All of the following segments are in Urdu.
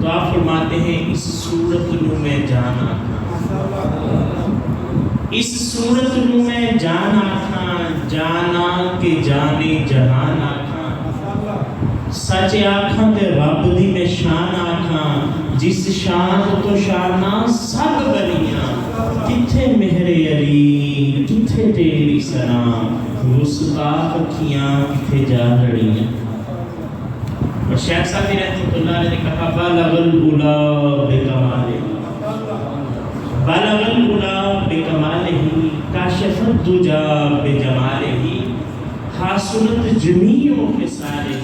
تو آپ فرماتے ہیں اس صورت نو میں جان آکھاں، اس صورت نو میں جان آکھاں، جانا کہ جانے جہان آکھاں، سچ آکھاں تے رب دی میں شان آکھاں، جس شان تو شاناں سب بنیاں، کتھے مہر علی کتھے تیری سلام، گستاخ اکھیاں کتھے جا لڑیاں۔ اور شیخ صاحب رحمۃ اللہ علیہ نے کہا بلغ العلا بکمالہ، بلغ العلا بکمالہ، کاشف الدجا بجمالہ، حاصلت جمیع خصالہ،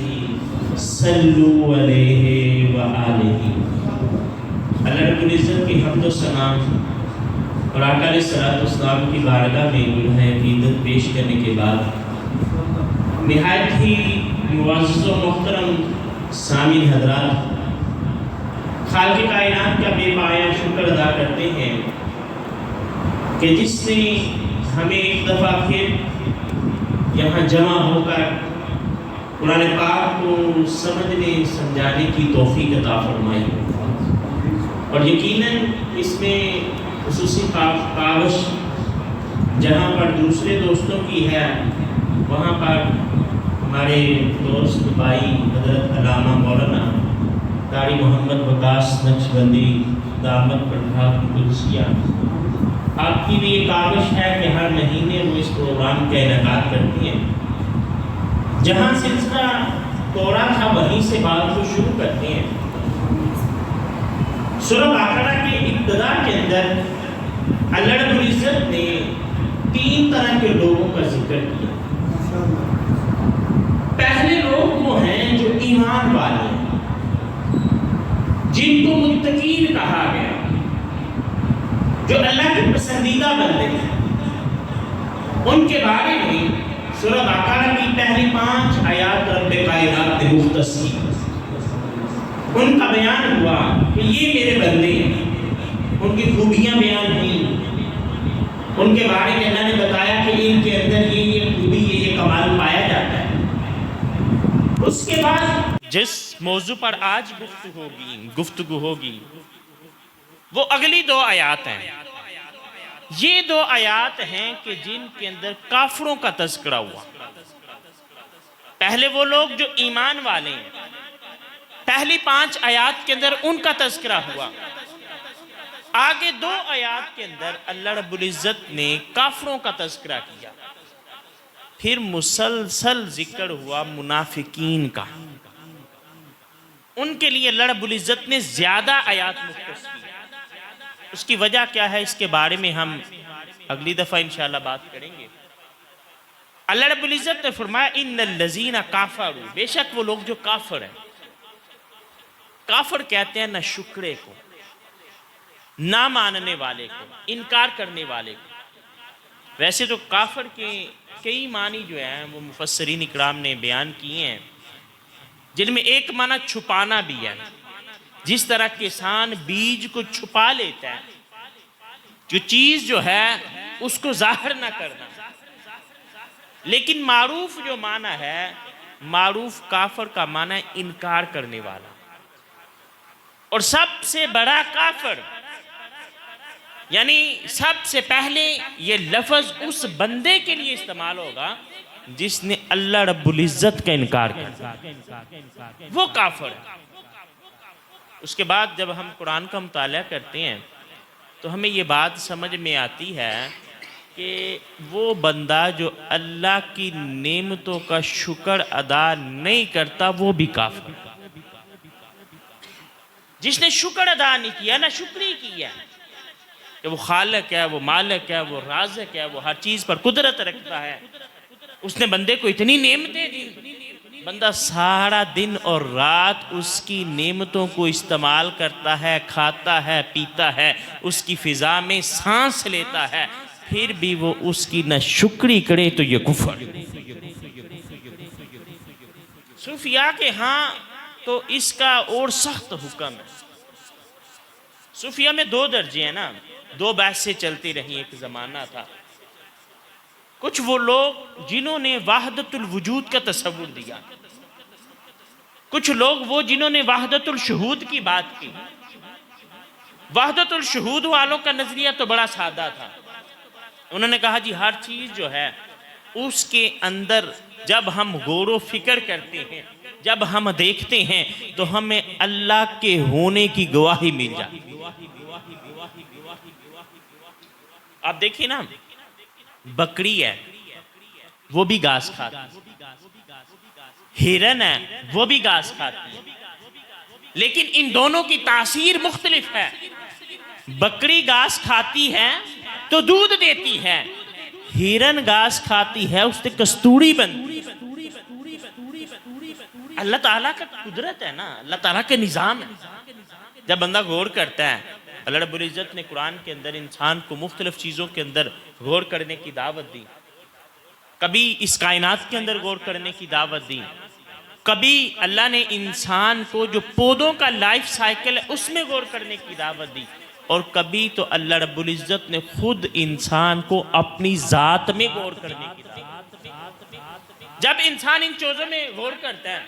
صلو علیہ وآلہ۔ اللہ رب العزت کی حمد و ثنا اور آقا علیہ السلام کی بارگاہ میں گناہ عقیدت پیش کرنے کے بعد نہایت ہی معزز و محترم سامعین حضرات، خالق کائنات کا بے پایہ شکر ادا کرتے ہیں کہ جس نے ہمیں ایک دفعہ پھر یہاں جمع ہو کر قرآن پاک کو سمجھنے سمجھانے کی توفیق عطا فرمائی، اور یقیناً اس میں خصوصی کاوش جہاں پر دوسرے دوستوں کی ہے وہاں پر ہمارے دوست بھائی حضرت علامہ مولانا قاری محمد وقاص نقشبندی دامت برکاتہ القدسیہ، آپ کی بھی یہ کاوش ہے کہ ہر مہینے وہ اس پروگرام کا انعقاد کرتی ہیں، جہاں سلسلہ تورا تھا وہیں سے بات کو شروع کرتے ہیں۔ سورہ بقرہ کے ابتدا کے اندر اللہ رب العزت نے 3 طرح کے لوگوں کا ذکر کیا۔ پہلے لوگ وہ ہیں جو ایمان والے ہیں، جن کو متقین کہا گیا، جو اللہ کے پسندیدہ بندے ہیں۔ ان کے بارے میں سورہ بقرہ کی پہلی 5 آیات رب کائنات نے مختص کی، ان کا بیان ہوا کہ یہ میرے بندے ہیں، ان کی خوبیاں بیان ہوئیں، ان کے بارے میں اللہ نے بتایا کہ ان کے اندر یہ خوبی یہ کمال پایا جاتا ہے۔ اس کے بعد جس موضوع پر آج گفتگو ہوگی وہ اگلی 2 آیات ہیں۔ یہ 2 آیات ہیں کہ جن کے اندر کافروں کا تذکرہ ہوا۔ پہلے وہ لوگ جو ایمان والے ہیں، پہلی 5 آیات کے اندر ان کا تذکرہ ہوا۔ آگے 2 آیات کے اندر اللہ رب العزت نے کافروں کا تذکرہ کیا، پھر مسلسل ذکر ہوا منافقین کا۔ ان کے لیے اللہ رب العزت نے زیادہ آیات مختص کی۔ اس کی وجہ کیا ہے اس کے بارے میں ہم اگلی دفعہ انشاءاللہ بات کریں گے۔ اللہ رب العزت نے فرمایا ان الذین کافروا، بے شک وہ لوگ جو کافر ہیں۔ کافر کہتے ہیں نہ شکرے کو، نہ ماننے والے کو، انکار کرنے والے کو۔ ویسے تو کافر کے کئی معنی جو ہیں وہ مفسرین اکرام نے بیان کیے ہیں، جن میں ایک معنی چھپانا بھی ہے، جس طرح کسان بیج کو چھپا لیتا ہے، جو چیز جو ہے اس کو ظاہر نہ کرنا۔ لیکن معروف جو معنی ہے، معروف کافر کا معنی ہے انکار کرنے والا۔ اور سب سے بڑا کافر، یعنی سب سے پہلے یہ لفظ اس بندے کے لیے استعمال ہوگا جس نے اللہ رب العزت کا انکار کیا، وہ کافر ہے۔ اس کے بعد جب ہم قرآن کا مطالعہ کرتے ہیں تو ہمیں یہ بات سمجھ میں آتی ہے کہ وہ بندہ جو اللہ کی نعمتوں کا شکر ادا نہیں کرتا وہ بھی کافر ہے۔ جس نے شکر ادا نہیں کیا، نہ شکری کیا کہ وہ خالق ہے، وہ مالک ہے، وہ رازق ہے، وہ ہر چیز پر قدرت رکھتا ہے، اس نے بندے کو اتنی نعمتیں دی، بندہ سارا دن اور رات اس کی نعمتوں کو استعمال کرتا ہے، کھاتا ہے، پیتا ہے، اس کی فضا میں سانس لیتا ہے، پھر بھی وہ اس کی نہ شکری کرے تو یہ کفر۔ صوفیاء کے ہاں تو اس کا اور سخت حکم ہے۔ صوفیاء میں 2 درجے ہیں نا، 2 بحثیں چلتی رہی، ایک زمانہ تھا۔ کچھ وہ لوگ جنہوں نے وحدت الوجود کا تصور دیا، کچھ لوگ وہ جنہوں نے وحدت الشہود کی بات کی، وحدت الشہود والوں کا نظریہ تو بڑا سادہ تھا. انہوں نے کہا جی ہر چیز جو ہے اس کے اندر جب ہم غور و فکر کرتے ہیں، جب ہم دیکھتے ہیں تو ہمیں اللہ کے ہونے کی گواہی مل جاتی. آپ دیکھیں نا، بکری ہے وہ بھی گھاس کھاتی ہے، ہرن ہے وہ بھی گھاس کھاتی ہے، لیکن ان دونوں کی تاثیر مختلف ہے. بکری گھاس کھاتی ہے تو دودھ دیتی ہے، ہرن گھاس کھاتی ہے اس سے کستوری بنتی ہے. اللہ تعالیٰ کا قدرت ہے نا، اللہ تعالیٰ کے نظام ہے. جب بندہ غور کرتا ہے، اللہ رب العزت نے قرآن کے اندر انسان کو مختلف چیزوں کے اندر غور کرنے کی دعوت دی. کبھی اس کائنات کے اندر غور کرنے کی دعوت دی، کبھی اللہ نے انسان کو جو پودوں کا لائف سائیکل ہے اس میں غور کرنے کی دعوت دی، اور کبھی تو اللہ رب العزت نے خود انسان کو اپنی ذات میں غور کرنے کی دعوت دی. جب انسان ان چیزوں میں غور کرتا ہے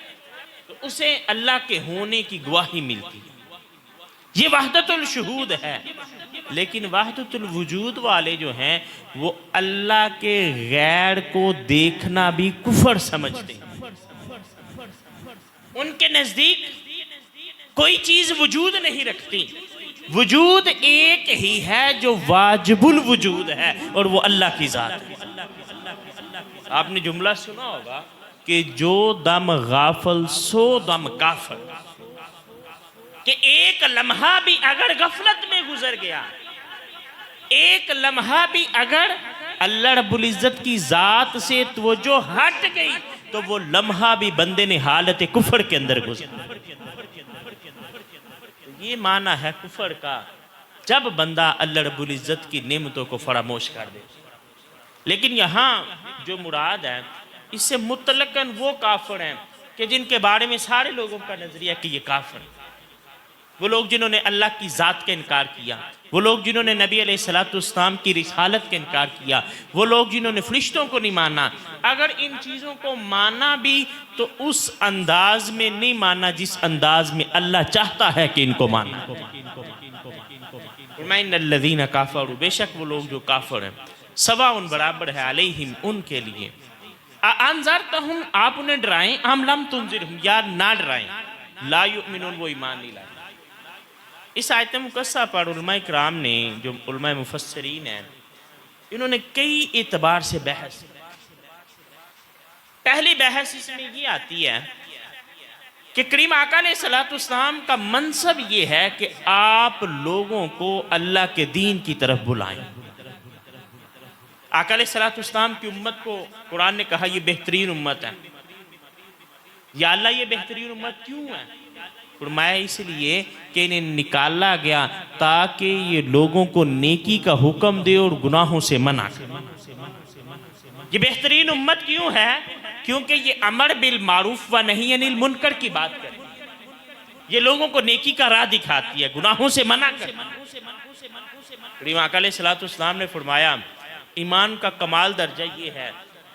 تو اسے اللہ کے ہونے کی گواہی ملتی ہے. یہ وحدت الشہود ہے. لیکن وحدت الوجود والے جو ہیں وہ اللہ کے غیر کو دیکھنا بھی کفر سمجھتے ہیں. ان کے نزدیک کوئی چیز وجود نہیں رکھتی، وجود ایک ہی ہے جو واجب الوجود ہے، اور وہ اللہ کی ذات ہے. آپ نے جملہ سنا ہوگا کہ جو دم غافل سو دم کافر، کہ ایک لمحہ بھی اگر غفلت میں گزر گیا، ایک لمحہ بھی اگر اللہ رب العزت کی ذات سے توجہ ہٹ گئی تو وہ لمحہ بھی بندے نے حالت کفر کے اندر گزرا. یہ معنی ہے کفر کا جب بندہ اللہ رب العزت کی نعمتوں کو فراموش کر دے. لیکن یہاں جو مراد ہے اس سے مطلقاً وہ کافر ہیں کہ جن کے بارے میں سارے لوگوں کا نظریہ کہ یہ کافر ہیں. وہ لوگ جنہوں نے اللہ کی ذات کا انکار کیا، وہ لوگ جنہوں نے نبی علیہ السلام کی رسالت کا انکار کیا، وہ لوگ جنہوں نے فرشتوں کو نہیں مانا. اگر ان چیزوں کو مانا بھی تو اس انداز میں نہیں مانا جس انداز میں اللہ چاہتا ہے کہ ان کو مانا. ان الذین کافروا، بے شک وہ لوگ جو کافر ہیں، سواء برابر ہے، علیہم ان کے لیے، انذرتہم آپ انہیں ڈرائیں، ام لم تنذرہم یا نہ ڈرائیں، لا یؤمنون وہ ایمان نہیں لائیں. اس آیت مقدسہ پر علماء کرام نے، جو علماء مفسرین ہیں، انہوں نے کئی اعتبار سے بحث. پہلی بحث اس میں یہ آتی ہے کہ کریم آقا علیہ السلام کا منصب یہ ہے کہ آپ لوگوں کو اللہ کے دین کی طرف بلائیں. آقا علیہ السلام کی امت کو قرآن نے کہا یہ بہترین امت ہے. یا اللہ یہ بہترین امت کیوں ہے؟ فرمایا اس لیے کہ انہیں نکالا گیا تاکہ یہ لوگوں کو نیکی کا حکم دے اور گناہوں سے منع کرے. یہ بہترین امت کیوں ہے؟ کیونکہ یہ امر بالمعروف و نہی عن المنکر کی بات کرتی ہے. یہ لوگوں کو نیکی کا راہ دکھاتی ہے، گناہوں سے منع کرتی ہے. کریم آقا علیہ السلام نے فرمایا ایمان کا کمال درجہ یہ ہے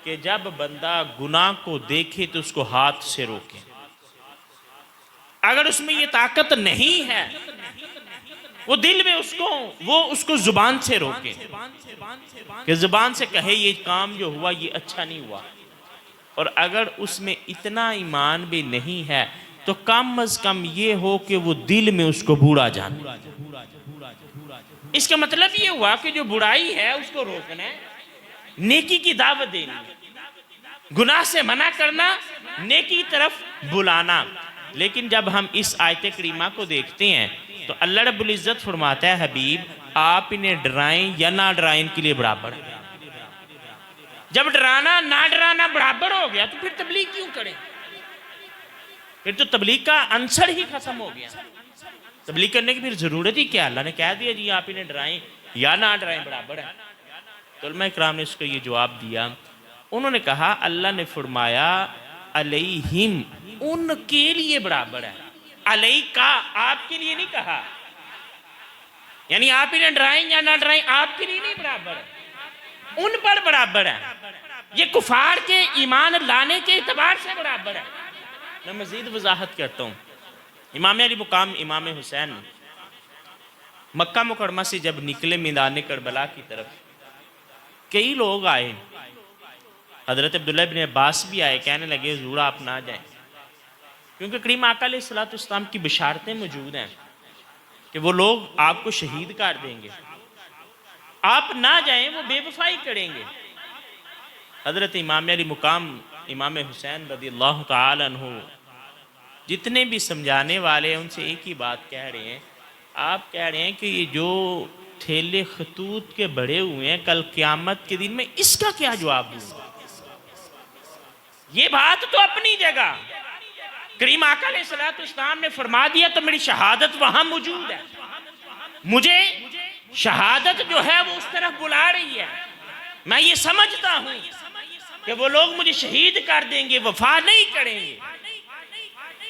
کہ جب بندہ گناہ کو دیکھے تو اس کو ہاتھ سے روکے. اگر اس میں یہ طاقت نہیں ہے وہ دل میں اس کو زبان سے روکے، کہ زبان سے کہے یہ کام جو ہوا یہ اچھا نہیں ہوا. اور اگر اس میں اتنا ایمان بھی نہیں ہے تو کم از کم یہ ہو کہ وہ دل میں اس کو برا جانے. اس کا مطلب یہ ہوا کہ جو برائی ہے اس کو روکنا ہے، نیکی کی دعوت دینی ہے، گناہ سے منع کرنا، نیکی طرف بلانا. لیکن جب ہم اس آیت کریمہ کو دیکھتے ہیں تو اللہ رب العزت فرماتا ہے حبیب آپ انہیں ڈرائیں یا نہ ڈرائیں ان کے لیے برابر ہے. جب ڈرانا نہ ڈرانا برابر ہو گیا تو پھر تبلیغ کیوں کریں؟ پھر تو تبلیغ کا عنصر ہی ختم ہو گیا. تبلیغ کرنے کی پھر ضرورت ہی کیا؟ اللہ نے کہہ دیا جی آپ انہیں ڈرائیں یا نہ ڈرائیں برابر ہے. تو علماء کرام نے اس کو یہ جواب دیا. انہوں نے کہا اللہ نے فرمایا علیہم ان کے لیے برابر ہے، علیہ کا آپ کے لیے نہیں کہا. یعنی آپ انہیں ڈرائیں یا نہ ڈرائیں آپ کے لیے نہیں برابر ہے، ان پر برابر ہے. یہ کفار کے ایمان لانے کے اعتبار سے برابر ہے. میں مزید وضاحت کرتا ہوں. امام علی مقام امام حسین مکہ مکرمہ سے جب نکلے میدان کربلا کی طرف، کئی لوگ آئے. حضرت عبداللہ بن عباس بھی آئے، کہنے لگے حضور آپ نہ جائیں، کیونکہ کریم آقا علیہ السلام کی بشارتیں موجود ہیں کہ وہ لوگ آپ کو شہید کر دیں گے، آپ نہ جائیں وہ بے وفائی کریں گے. حضرت امام علی مقام امام حسین رضی اللہ تعالی عنہ جتنے بھی سمجھانے والے ہیں ان سے ایک ہی بات کہہ رہے ہیں. آپ کہہ رہے ہیں کہ یہ جو تھیلے خطوط کے بڑھے ہوئے ہیں کل قیامت کے دن میں اس کا کیا جواب دوں؟ یہ بات تو اپنی جگہ، کریم آقا علیہ السلام نے فرما دیا تو میری شہادت وہاں موجود ہے. مجھے شہادت جو ہے وہ اس طرف بلا رہی ہے. میں یہ سمجھتا ہوں کہ وہ لوگ مجھے شہید کر دیں گے، وفا نہیں کریں گے،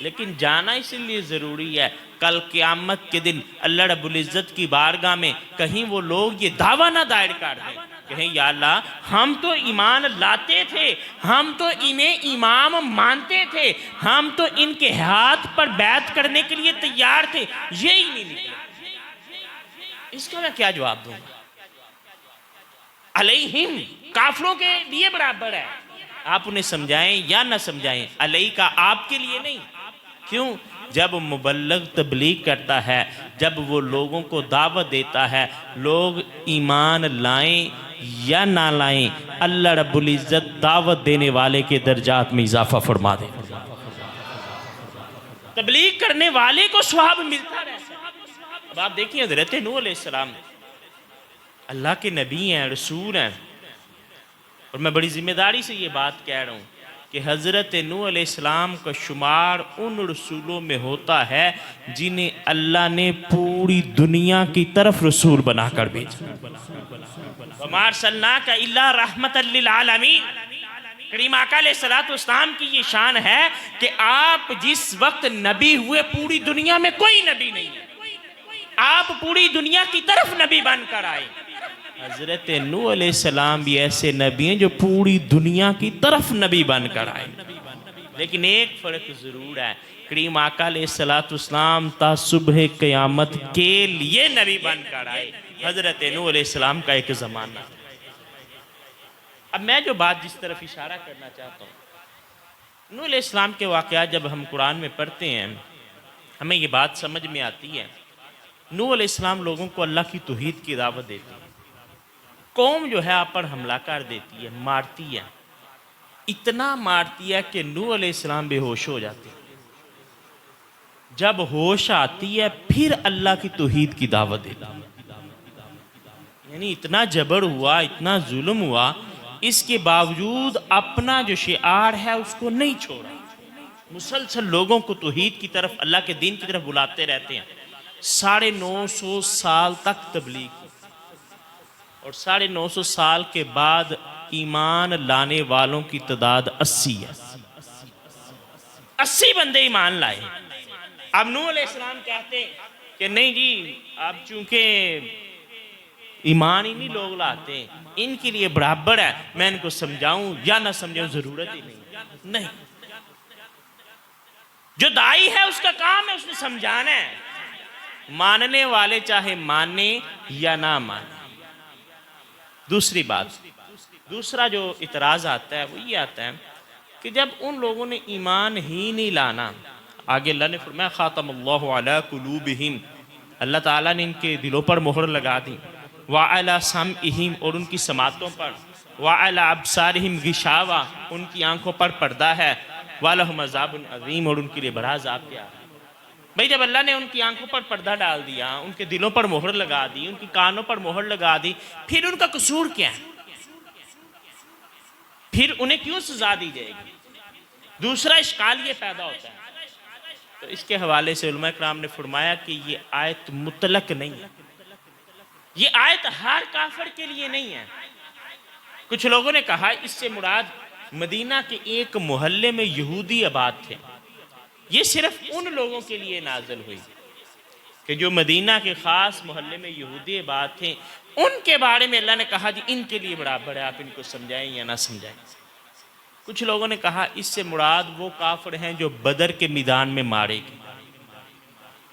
لیکن جانا اس لیے ضروری ہے کل قیامت کے دن اللہ رب العزت کی بارگاہ میں کہیں وہ لوگ یہ دعویٰ نہ دائر کر دیں، کہیں یا اللہ ہم تو ایمان لاتے تھے، ہم تو انہیں امام مانتے تھے، ہم تو ان کے ہاتھ پر بیعت کرنے کے لیے تیار تھے، یہی نہیں نکلا. اس کا میں کیا جواب دوں گا؟ علیہم کافروں کے لیے برابر ہے، آپ انہیں سمجھائیں یا نہ سمجھائیں، علیہ کا آپ کے لیے نہیں. کیوں؟ جب مبلغ تبلیغ کرتا ہے، جب وہ لوگوں کو دعوت دیتا ہے، لوگ ایمان لائیں یا نہ لائیں، اللہ رب العزت دعوت دینے والے کے درجات میں اضافہ فرما دے. تبلیغ کرنے والے کو ثواب ملتا رہتا ہے. اب آپ دیکھیں حضرت نوح علیہ السلام اللہ کے نبی ہیں، رسول ہیں، اور میں بڑی ذمہ داری سے یہ بات کہہ رہا ہوں کہ حضرت نوح علیہ السلام کا شمار ان رسولوں میں ہوتا ہے جنہیں اللہ نے پوری دنیا کی طرف رسول بنا کر بھیجا. وَمَا أَرْسَلْنَاكَ إِلَّا رَحْمَةً لِّلْعَالَمِينَ. کریم آقا علیہ السلام کی یہ شان ہے کہ آپ جس وقت نبی ہوئے پوری دنیا میں کوئی نبی نہیں ہے، آپ پوری دنیا کی طرف نبی بن کر آئے. حضرت نوح علیہ السلام بھی ایسے نبی ہیں جو پوری دنیا کی طرف نبی بن کر آئے. لیکن ایک فرق ضرور ہے، کریم آقا علیہ السلام تا صبح قیامت کے لیے نبی بن کر آئے. حضرت نوح علیہ السلام کا ایک زمانہ. اب میں جو بات جس طرف اشارہ کرنا چاہتا ہوں، نوح علیہ السلام کے واقعات جب ہم قرآن میں پڑھتے ہیں ہمیں یہ بات سمجھ میں آتی ہے. نوح علیہ السلام لوگوں کو اللہ کی توحید کی دعوت دیتے ہیں. قوم جو ہے آپ پر حملہ کر دیتی ہے، مارتی ہے، اتنا مارتی ہے کہ نوح علیہ السلام بے ہوش ہو جاتے ہیں. جب ہوش آتی ہے پھر اللہ کی توحید کی دعوت دیتا ہے. یعنی اتنا جبر ہوا، اتنا ظلم ہوا، اس کے باوجود اپنا جو شعار ہے اس کو نہیں چھوڑا. مسلسل لوگوں کو توحید کی طرف، اللہ کے دین کی طرف بلاتے رہتے ہیں. 950 سال تک تبلیغ کی، اور 950 سال کے بعد ایمان لانے والوں کی تعداد 80 ہے. 80 بندے ایمان لائے. اب نوح علیہ السلام کہتے ہیں کہ نہیں جی، اب چونکہ ایمان ہی نہیں لوگ لاتے، ان کے لیے برابر ہے، میں ان کو سمجھاؤں یا نہ سمجھاؤں ضرورت ہی نہیں. جو داعی ہے اس کا کام ہے اس نے سمجھانا ہے، ماننے والے چاہے مانے یا نہ مانے. دوسری بات، دوسرا جو اعتراض آتا ہے وہ یہ آتا ہے کہ جب ان لوگوں نے ایمان ہی نہیں لانا، آگے اللہ نے فرمایا خاتم اللہ علی قلوبہم، اللہ تعالیٰ نے ان کے دلوں پر مہر لگا دی، وعلی سمعہم، اور ان کی سماعتوں پر، وعلی ابصارہم غشاوہ، ان کی آنکھوں پر پردہ ہے، وَلَهُمْ عَذَابٌ عَظِيمٌ، اور ان کے لیے بڑا عذاب کیا. بھئی جب اللہ نے ان کی آنکھوں پر پردہ ڈال دیا، ان کے دلوں پر مہر لگا دی، ان کی کانوں پر مہر لگا دی، پھر ان کا قصور کیا ہے؟ پھر انہیں کیوں سزا دی جائے گی؟ دوسرا اشکال یہ پیدا ہوتا ہے. تو اس کے حوالے سے علماء کرام نے فرمایا کہ یہ آیت مطلق نہیں ہے، یہ آیت ہر کافر کے لیے نہیں ہے. کچھ لوگوں نے کہا اس سے مراد مدینہ کے ایک محلے میں یہودی آباد تھے، یہ صرف ان لوگوں کے لیے نازل ہوئی کہ جو مدینہ کے خاص محلے میں یہودی آباد تھے، ان کے بارے میں اللہ نے کہا جی ان کے لیے برابر ہے، آپ ان کو سمجھائیں یا نہ سمجھائیں. کچھ لوگوں نے کہا اس سے مراد وہ کافر ہیں جو بدر کے میدان میں مارے گئے،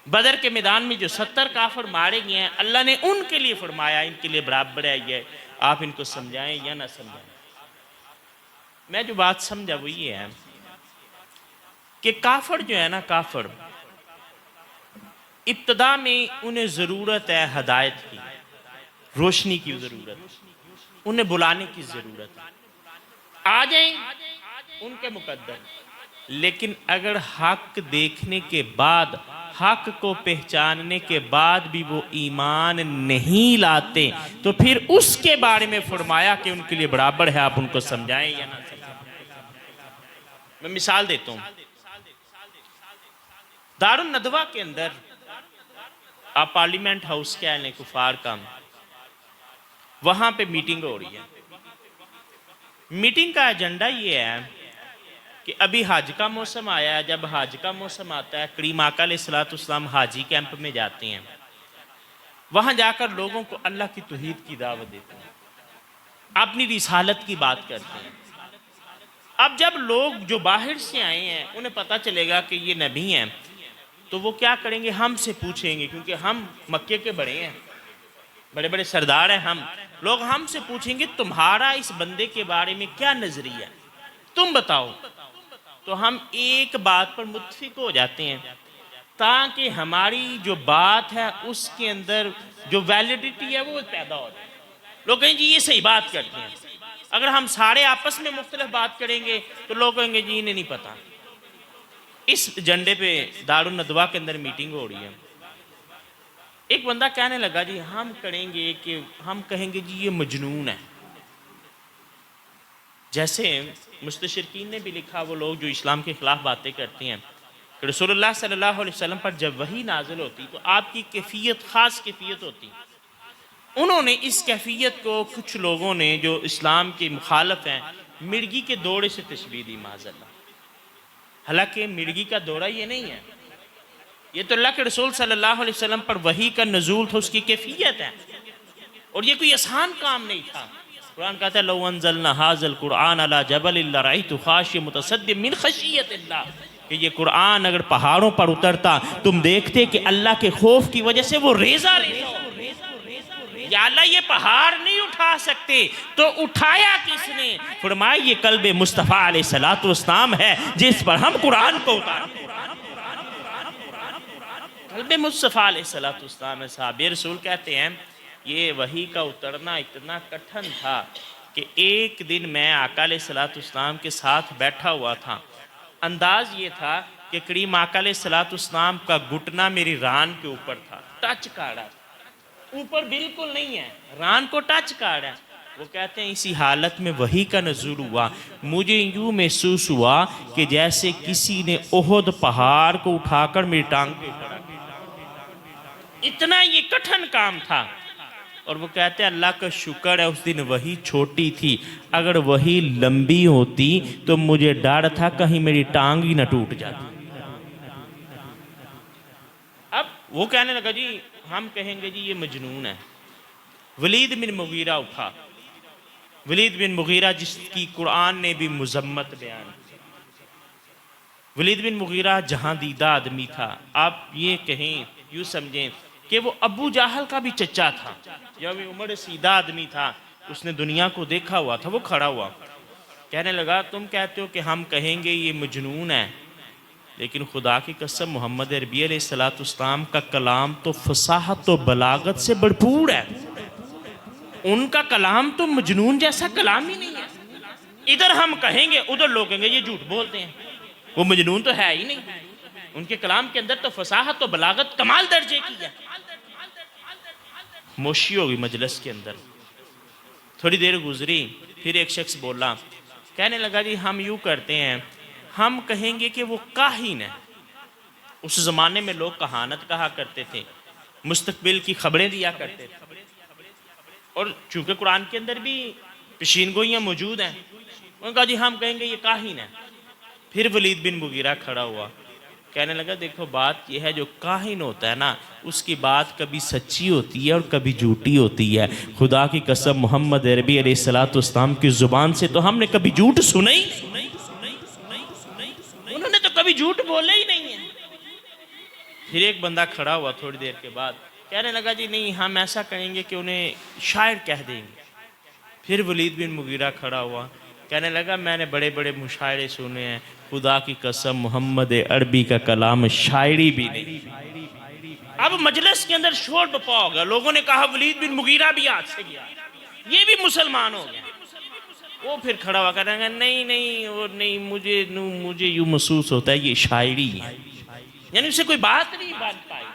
بدر کے میدان میں جو 70 کافر مارے گئے ہیں، اللہ نے ان کے لیے فرمایا ان کے لیے برابر ہے یہ، آپ ان کو سمجھائیں یا نہ سمجھائیں۔ میں جو بات سمجھا وہ یہ ہے کہ کافر جو ہے نا، کافر ابتدا میں انہیں ضرورت ہے ہدایت کی، روشنی کی ضرورت، انہیں بلانے کی ضرورت ہے، آ جائیں ان کے مقدر۔ لیکن اگر حق دیکھنے کے بعد، حق کو پہچاننے کے بعد بھی وہ ایمان نہیں لاتے تو پھر اس کے بارے میں فرمایا کہ ان کے لیے برابر ہے، آپ ان کو سمجھائیں یا نہ سمجھائیں۔ میں مثال دیتا ہوں، دارالندوہ کے اندر آپ پارلیمنٹ ہاؤس کے اہل کفار کا، وہاں پہ میٹنگ ہو رہی ہے۔ میٹنگ کا ایجنڈا یہ ہے کہ ابھی حج کا موسم آیا ہے، جب حج کا موسم آتا ہے کریم آقا علیہ السلام حاجی کیمپ میں جاتے ہیں، وہاں جا کر لوگوں کو اللہ کی توحید کی دعوت دیتے ہیں، اپنی رسالت کی بات کرتے ہیں۔ اب جب لوگ جو باہر سے آئے ہیں انہیں پتہ چلے گا کہ یہ نبی ہیں تو وہ کیا کریں گے، ہم سے پوچھیں گے، کیونکہ ہم مکے کے بڑے ہیں، بڑے بڑے سردار ہیں ہم، لوگ ہم سے پوچھیں گے تمہارا اس بندے کے بارے میں کیا نظریہ ہے، تم بتاؤ۔ تو ہم ایک بات پر متفق ہو جاتے ہیں تاکہ ہماری جو بات ہے اس کے اندر جو ویلیڈیٹی ہے وہ پیدا ہو جائے۔ لوگ کہیں جی یہ صحیح بات کرتے ہیں۔ اگر ہم سارے آپس میں مختلف بات کریں گے تو لوگ کہیں گے جی انہیں نہیں پتا۔ اس ایجنڈے پہ دارالندوہ کے اندر میٹنگ ہو رہی ہے۔ ایک بندہ کہنے لگا جی ہم کریں گے کہ ہم کہیں گے جی یہ مجنون ہے۔ جیسے مستشرقین نے بھی لکھا، وہ لوگ جو اسلام کے خلاف باتیں کرتے ہیں، کہ رسول اللہ صلی اللہ علیہ وسلم پر جب وحی نازل ہوتی تو آپ کی کیفیت خاص کیفیت ہوتی۔ انہوں نے اس کیفیت کو کچھ لوگوں نے جو اسلام کے مخالف ہیں مرغی کے دوڑے سے تشبیہ دی، معاذ اللہ۔ حالانکہ مرغی کا دوڑا یہ نہیں ہے، یہ تو اللہ کے رسول صلی اللہ علیہ وسلم پر وحی کا نزول تھا، اس کی کیفیت ہے، اور یہ کوئی آسان کام نہیں تھا۔ قرآن کہتا ہے لو انزلنا ھذا القرآن علی جبل لرأیت خاشعا متصدعا من خشیۃ اللہ، کہ یہ قرآن اگر پہاڑوں پر اترتا تم دیکھتے کہ اللہ کے خوف کی وجہ سے وہ ریزہ ریزہ ہو۔ یا اللہ یہ پہاڑ نہیں اٹھا سکتے تو اٹھایا کس نے؟ فرمایا یہ قلب مصطفیٰ علیہ السلام ہے جس پر ہم قرآن کو اتارتے ہیں۔ قلب مصطفیٰ علیہ السلام ہے صحابہ رسول کہتے ہیں یہ وحی کا اترنا اتنا کٹھن تھا کہ ایک دن میں آقا علیہ السلام کے ساتھ بیٹھا ہوا تھا، انداز یہ تھا کہ کریم آقا علیہ السلام کا گھٹنا میری ران کے اوپر تھا، ٹچ کاڑا، اوپر بالکل نہیں ہے، ران کو ٹچ کاڑا ہے۔ وہ کہتے ہیں اسی حالت میں وحی کا نزول ہوا، مجھے یوں محسوس ہوا کہ جیسے کسی نے احد پہاڑ کو اٹھا کر میری ٹانگ پہ پڑا، اتنا یہ کٹھن کام تھا۔ اور وہ کہتے ہیں اللہ کا شکر ہے اس دن وحی چھوٹی تھی، اگر وحی لمبی ہوتی تو مجھے ڈر تھا کہیں میری ٹانگ ہی نہ ٹوٹ جاتی۔ اب وہ کہنے لگا جی ہم کہیں گے جی یہ مجنون ہے۔ ولید بن مغیرہ اٹھا، ولید بن مغیرہ جس کی قرآن نے بھی مذمت بیان کی۔ ولید بن مغیرہ جہاں دیدہ آدمی تھا، آپ یہ کہیں یوں سمجھیں کہ وہ ابو جہل کا بھی چچا تھا، یا وہ عمر سیدھا آدمی تھا، اس نے دنیا کو دیکھا ہوا تھا۔ وہ کھڑا ہوا کہنے لگا تم کہتے ہو کہ ہم کہیں گے یہ مجنون ہے، لیکن خدا کی قسم محمد عربی علیہ السلام کا کلام تو فصاحت و بلاغت سے بھرپور ہے، ان کا کلام تو مجنون جیسا کلام ہی نہیں ہے۔ ادھر ہم کہیں گے ادھر لوگ کہیں گے یہ جھوٹ بولتے ہیں، وہ مجنون تو ہے ہی نہیں، ان کے کلام کے اندر تو فصاحت و بلاغت کمال درجے کی ہے۔ موشی ہوگی مجلس کے اندر، تھوڑی دیر گزری، پھر ایک شخص بولا، کہنے لگا جی ہم یوں کرتے ہیں، ہم کہیں گے کہ وہ کاہن ہے۔ اس زمانے میں لوگ کہانت کہا کرتے تھے، مستقبل کی خبریں دیا کرتے تھے، اور چونکہ قرآن کے اندر بھی پیشین گوئیاں موجود ہیں، انہوں نے کہا جی ہم کہیں گے یہ کاہن ہے۔ پھر ولید بن مغیرہ کھڑا ہوا، کہنے لگا دیکھو بات یہ ہے جو کاہن ہوتا ہے نا اس کی بات کبھی سچی ہوتی ہے اور کبھی جھوٹی ہوتی ہے، خدا کی قسم محمد عربی علیہ السلام کی زبان سے تو ہم نے کبھی جھوٹ سنا ہی نہیں۔ پھر ایک بندہ کھڑا ہوا تھوڑی دیر کے بعد، کہنے لگا جی نہیں، ہم ایسا کہیں گے کہ انہیں شاعر کہہ دیں گے۔ پھر ولید بن مغیرہ کھڑا ہوا، کہنے لگا میں نے بڑے بڑے مشاعرے سنے ہیں، خدا کی قسم محمد عربی کا کلام شاعری بھی نہیں۔ اب مجلس کے اندر شور بپا ہو گیا، لوگوں نے کہا ولید بن مغیرہ بھی ہاتھ سے گیا، یہ بھی مسلمان ہو گیا۔ وہ پھر کھڑا ہوا کہنے لگا نہیں نہیں، وہ نہیں، مجھے یوں محسوس ہوتا ہے یہ شاعری ہے، یعنی اسے کوئی بات نہیں بن پائی۔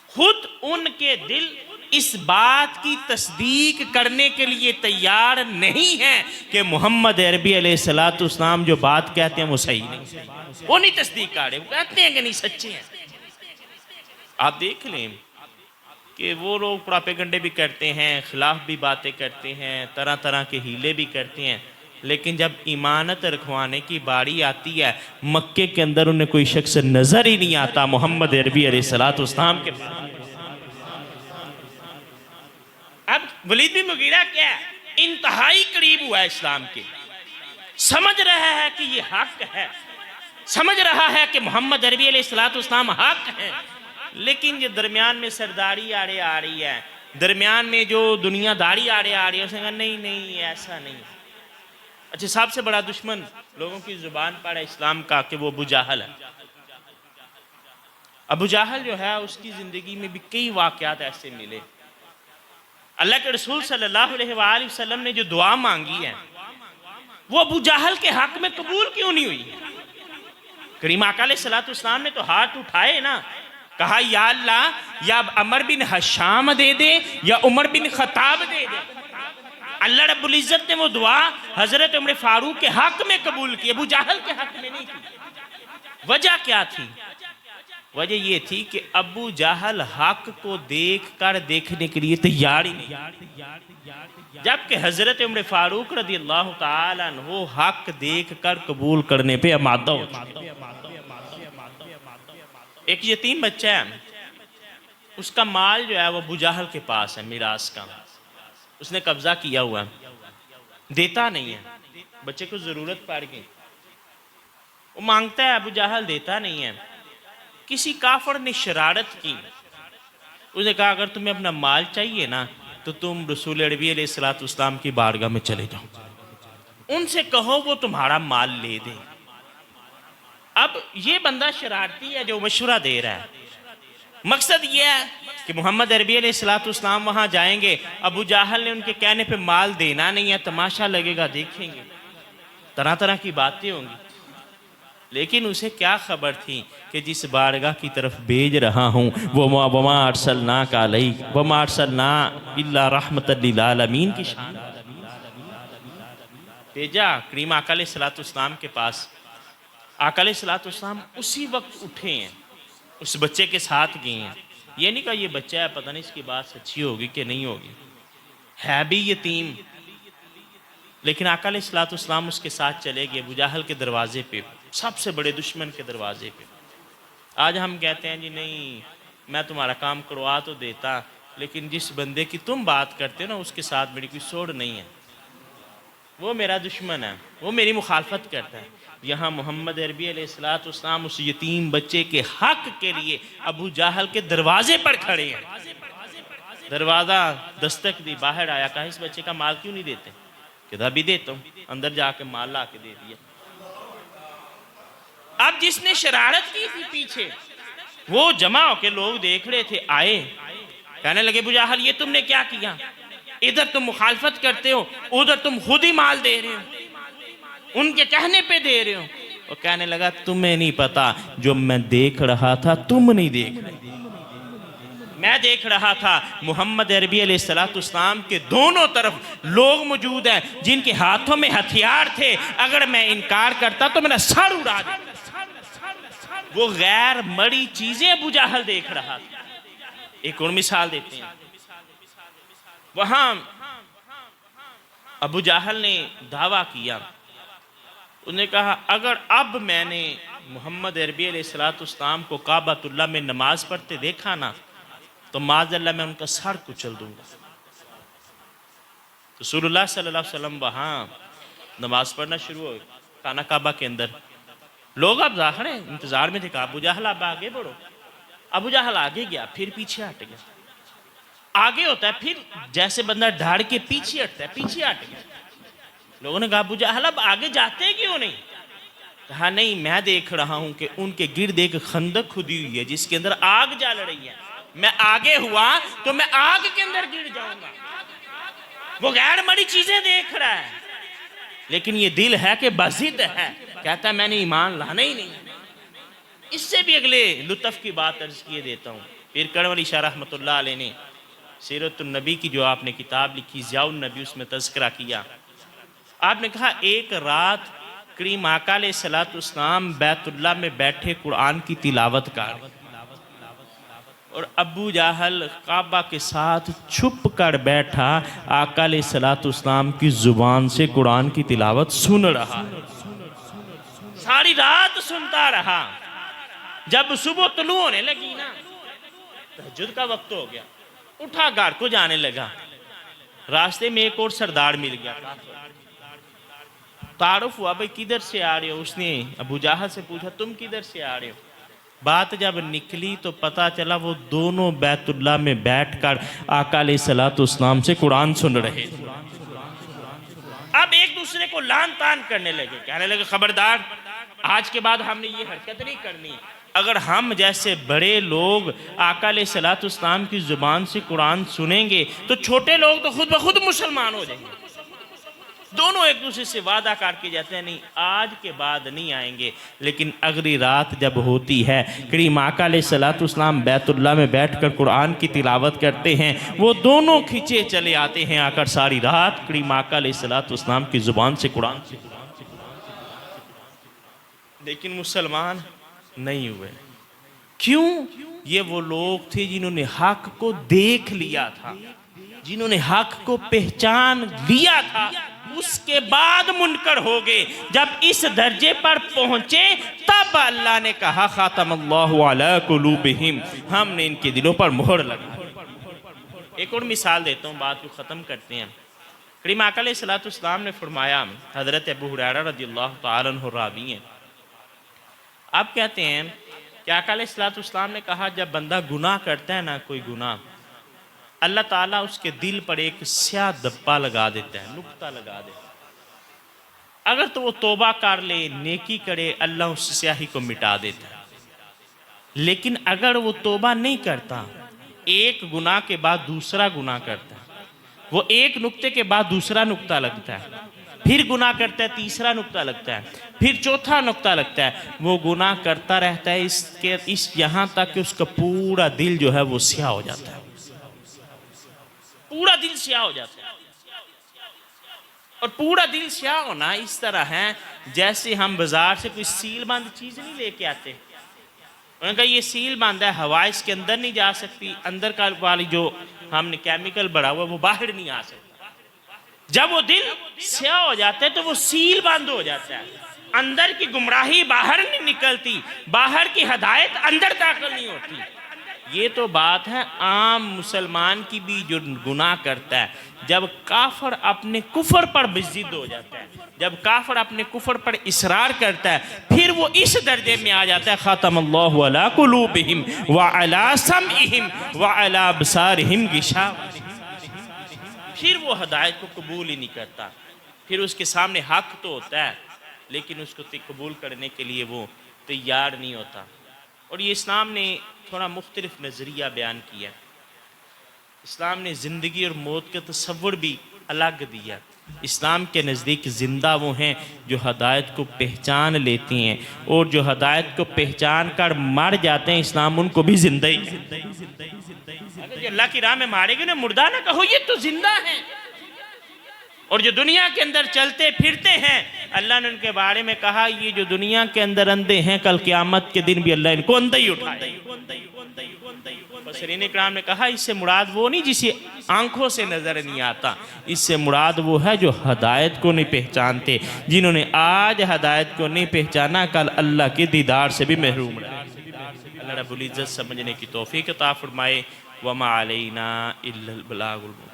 خود ان کے دل اس بات کی تصدیق کرنے کے لیے تیار نہیں ہیں کہ محمد عربی علیہ السلام جو بات کہتے ہیں وہ صحیح نہیں، وہ نہیں تصدیق کر رہے، وہ کہتے ہیں کہ نہیں سچے ہیں۔ آپ دیکھ لیں کہ وہ لوگ پراپیگنڈے بھی کرتے ہیں، خلاف بھی باتیں کرتے ہیں، طرح طرح کے ہیلے بھی کرتے ہیں، لیکن جب امانت رکھوانے کی باری آتی ہے، مکے کے اندر انہیں کوئی شخص نظر ہی نہیں آتا محمد عربی علیہ السلام کے پاس۔ اب ولید بن مغیرہ کیا ہے؟ انتہائی قریب ہوا ہے اسلام کے، سمجھ رہا ہے کہ یہ حق ہے، سمجھ رہا ہے کہ محمد عربی علیہ السلام حق ہے، لیکن یہ درمیان میں سرداری آ رہی ہے، درمیان میں جو دنیا داری آ رہی ہے، اس نے کہا نہیں نہیں ایسا نہیں۔ اچھا، سب سے بڑا دشمن لوگوں کی زبان پر ہے اسلام کا کہ وہ ابو جہل ہے۔ ابو جہل جو ہے اس کی زندگی میں بھی کئی واقعات ایسے ملے۔ اللہ کے رسول صلی اللہ علیہ وآلہ وسلم نے جو دعا مانگی ہے وہ ابو جہل کے حق میں قبول کیوں نہیں ہوئی؟ کریم آقا علیہ السلام نے تو ہاتھ اٹھائے نا، کہا یا اللہ یا عمر بن حشام دے دے یا عمر بن خطاب دے دے۔ اللہ رب العزت نے وہ دعا حضرت عمر فاروق کے حق میں قبول کی، ابو جہل کے حق میں نہیں کی۔ وجہ کیا تھی؟ وجہ یہ تھی کہ ابو جہل حق کو دیکھ کر دیکھنے کے لیے تیار ہی نہیں، جبکہ حضرت عمر فاروق رضی اللہ تعالیٰ عنہ حق دیکھ کر قبول کرنے پہ آمادہ ہوتا۔ ایک یتیم بچہ ہے، اس کا مال جو ہے وہ ابو جہل کے پاس ہے، میراث کا، اس نے قبضہ کیا ہوا ہے، دیتا نہیں ہے، بچے کو ضرورت پڑ گئی، وہ مانگتا ہے، ابو جہل دیتا نہیں ہے۔ کسی کافر نے شرارت کی، اس نے کہا اگر تمہیں اپنا مال چاہیے نا تو تم رسول عربی علیہ السلام کی بارگاہ میں چلے جاؤ، ان سے کہو وہ تمہارا مال لے دیں۔ اب یہ بندہ شرارتی ہے جو مشورہ دے رہا ہے، مقصد یہ ہے کہ محمد عربی علیہ السلام وہاں جائیں گے، ابو جہل نے ان کے کہنے پہ مال دینا نہیں ہے، تماشا لگے گا، دیکھیں گے، طرح طرح کی باتیں ہوں گی۔ لیکن اسے کیا خبر تھی کہ جس بارگاہ کی طرف بھیج رہا ہوں وہ وَمَا أَرْسَلْنَاكَ عَلَيْهِ وَمَا أَرْسَلْنَا إِلَّا رَحْمَةً لِلْعَالَمِينَ کی شان بھیجا کریم آقا علیہ السلام کے پاس۔ آقا علیہ السلام اسی وقت اٹھے ہیں، اس بچے کے ساتھ گئے ہیں، یہ نہیں کہا یہ بچہ ہے پتہ نہیں اس کی بات سچی ہوگی کہ نہیں ہوگی، ہے بھی یتیم، لیکن آقا علیہ السلام اس کے ساتھ چلے گئے ابو جہل کے دروازے پہ، سب سے بڑے دشمن کے دروازے پہ۔ آج ہم کہتے ہیں جی نہیں میں تمہارا کام کروا تو دیتا، لیکن جس بندے کی تم بات کرتے ہو نا اس کے ساتھ میری کوئی سوڑ نہیں ہے، وہ میرا دشمن ہے، وہ میری مخالفت کرتا ہے۔ یہاں محمد عربی علیہ السلام اس یتیم بچے کے حق کے لیے ابو جہل کے دروازے پر کھڑے ہیں، دروازہ دستک دی، باہر آیا، کہا اس بچے کا مال کیوں نہیں دیتے؟ کہ ابھی دیتا ہوں، اندر جا کے مال لا کے دے دیا۔ اب جس نے شرارت کی تھی پیچھے، وہ جمع ہو کے لوگ دیکھ رہے تھے، آئے، کہنے لگے ابو جہل یہ تم نے کیا کیا؟ ادھر تم مخالفت کرتے ہو، ادھر تم خود ہی مال دے رہے ہو، ان کے کہنے پہ دے رہے ہو۔ وہ کہنے لگا تمہیں نہیں پتا، جو میں دیکھ رہا تھا تم نہیں دیکھ رہے، میں دیکھ رہا تھا محمد عربی علیہ السلام کے دونوں طرف لوگ موجود ہیں جن کے ہاتھوں میں ہتھیار تھے، اگر میں انکار کرتا تو میرا سر اڑا دیتا۔ وہ غیر مری چیزیں ابو جہل دیکھ رہا تھا۔ ایک اور مثال دیتے ہیں، وہاں ابو جہل نے دعویٰ کیا، انہوں نے کہا اگر اب میں نے محمد عربی علیہ السلام کو کعبۃ اللہ میں نماز پڑھتے دیکھا نا تو معاذ اللہ میں ان کا سر کچل دوں گا۔ رسول اللہ صلی اللہ علیہ وسلم وہاں نماز پڑھنا شروع ہوئے خانہ کعبہ کے اندر، لوگ اب ظاہر ہیں انتظار میں تھے، کہا ابو جہل اب آگے بڑھو، ابو جہل آگے گیا، پھر پیچھے ہٹ گیا. آگے ہوتا ہے پھر جیسے بندہ ڈھاڑ کے پیچھے ہٹتا ہے، پیچھے ہٹ گیا. لوگوں نے کہا ابو جہل اب آگے جاتے کیوں نہیں؟ کہا نہیں، میں دیکھ رہا ہوں کہ ان کے گرد ایک خندق کھدی ہوئی ہے جس کے اندر آگ جل رہی ہے، میں آگے ہوا تو میں آگ کے اندر گر جاؤں گا. وہ غیر مری چیزیں دیکھ رہا ہے، لیکن یہ دل ہے کہ بضد ہے، کہتا ہے میں نے ایمان لانا ہی نہیں. اس سے بھی اگلے لطف کی بات عرض کیے دیتا ہوں. پیر کرم علی شاہ رحمۃ اللہ علیہ نے سیرت النبی کی جو آپ نے کتاب لکھی ضیاء النبی، اس میں تذکرہ کیا. آپ نے کہا ایک رات کریم آقا علیہ السلام بیت اللہ میں بیٹھے قرآن کی تلاوت کر، اور ابو جہل کعبہ کے ساتھ چھپ کر بیٹھا آقا علیہ السلام کی زبان سے قرآن کی تلاوت سن رہا. ساری رات سنتا رہا. جب صبح طلوع ہونے لگی نا، تہجد کا وقت ہو گیا، اٹھا گھر کو جانے لگا. راستے میں ایک اور سردار مل گیا، تعارف ہوا بھئی کدھر سے آ رہے ہو؟ اس نے ابو جہل سے پوچھا تم کدھر سے آ رہے ہو؟ بات جب نکلی تو پتا چلا وہ دونوں بیت اللہ میں بیٹھ کر آقا علیہ السلام سے قرآن سن رہے تھے. اب ایک دوسرے کو لان تان کرنے لگے، کہنے لگے خبردار آج کے بعد ہم نے یہ حرکت نہیں کرنی. اگر ہم جیسے بڑے لوگ آقا علیہ السلام کی زبان سے قرآن سنیں گے تو چھوٹے لوگ تو خود بخود مسلمان ہو جائیں گے. دونوں ایک دوسرے سے وعدہ کر کے جاتے ہیں نہیں آج کے بعد نہیں آئیں گے. لیکن اگلی رات جب ہوتی ہے، کریم آقا علیہ السلام بیت اللہ میں بیٹھ کر قرآن کی تلاوت کرتے ہیں، وہ دونوں کھچے چلے آتے ہیں، آ کر ساری رات کریم آقا علیہ السلام کی زبان سے قرآن سے. لیکن مسلمان نہیں ہوئے. کیوں؟ یہ وہ لوگ تھے جنہوں نے حق کو دیکھ لیا تھا، جنہوں نے حق کو پہچان لیا تھا، اس کے بعد منکر ہو گئے. جب اس درجے پر پہنچے تب اللہ نے کہا خاتم اللہ علی قلوبہم، ہم نے ان کے دلوں پر مہر لگا. ایک اور مثال دیتا ہوں، بات کو ختم کرتے ہیں. کریم آقا علیہ السلام نے فرمایا، حضرت ابو ہریرہ رضی اللہ تعالیٰ عنہ راوی ہیں، آپ کہتے ہیں کہ آقا علیہ السلام نے کہا جب بندہ گناہ کرتا ہے نا کوئی گناہ، اللہ تعالیٰ اس کے دل پر ایک سیاہ دبا لگا دیتا ہے، نقطہ لگا دیتا ہے. اگر تو وہ توبہ کر لے، نیکی کرے، اللہ اس سیاہی کو مٹا دیتا ہے. لیکن اگر وہ توبہ نہیں کرتا، ایک گناہ کے بعد دوسرا گناہ کرتا ہے، وہ ایک نقطے کے بعد دوسرا نقطہ لگتا ہے، پھر گناہ کرتا ہے، تیسرا نقطہ لگتا ہے، پھر چوتھا نقطہ لگتا ہے، وہ گناہ کرتا رہتا ہے اس یہاں تک کہ اس کا پورا دل جو ہے وہ سیاہ ہو جاتا ہے. پورا دل سیاہ ہو جاتا ہے. اور پورا دل سیاہ ہونا اس طرح ہے جیسے ہم بازار سے کوئی سیل بند چیز نہیں لے کے آتے. انہوں نے کہا یہ سیل بند ہے، ہوا اس کے اندر نہیں جا سکتی، اندر کا والی جو ہم نے کیمیکل بڑھا ہوا وہ باہر نہیں آ سکتا. جب وہ دل سیاہ ہو جاتا ہے تو وہ سیل بند ہو جاتا ہے، اندر کی گمراہی باہر نہیں نکلتی، باہر کی ہدایت اندر داخل نہیں ہوتی. یہ تو بات ہے عام مسلمان کی بھی جو گناہ کرتا ہے. جب کافر اپنے کفر پر بضد ہو جاتا ہے، جب کافر اپنے کفر پر اصرار کرتا ہے، پھر وہ اس درجے میں آ جاتا ہے خاتم اللہ علی قلوبہم وعلی سمعہم وعلی ابصارہم غشاوہ. پھر وہ ہدایت کو قبول ہی نہیں کرتا. پھر اس کے سامنے حق تو ہوتا ہے لیکن اس کو قبول کرنے کے لیے وہ تیار نہیں ہوتا. اور یہ اسلام نے تھوڑا مختلف نظریہ بیان کیا. اسلام نے زندگی اور موت کا تصور بھی الگ دیا. اسلام کے نزدیک زندہ وہ ہیں جو ہدایت کو پہچان لیتی ہیں، اور جو ہدایت کو پہچان کر مر جاتے ہیں اسلام ان کو بھی زندہ ہی. اگر جو اللہ کی راہ میں مارے گے نا، مردہ نہ کہو یہ تو زندہ ہیں. اور جو دنیا کے اندر چلتے پھرتے ہیں، اللہ نے ان کے بارے میں کہا یہ جو دنیا کے اندر اندھے ہیں کل قیامت کے دن بھی اللہ ان کو اندھے ہی اٹھائے. مفسرین اکرام نے کہا اس سے مراد وہ نہیں جسے آنکھوں سے نظر نہیں آتا، اس سے مراد وہ ہے جو ہدایت کو نہیں پہچانتے. جنہوں نے آج ہدایت کو نہیں پہچانا کل اللہ کے دیدار سے بھی محروم رہے. اللہ رب العزت سمجھنے کی توفیق عطا فرمائے. وما علینا الا البلاغ المبین.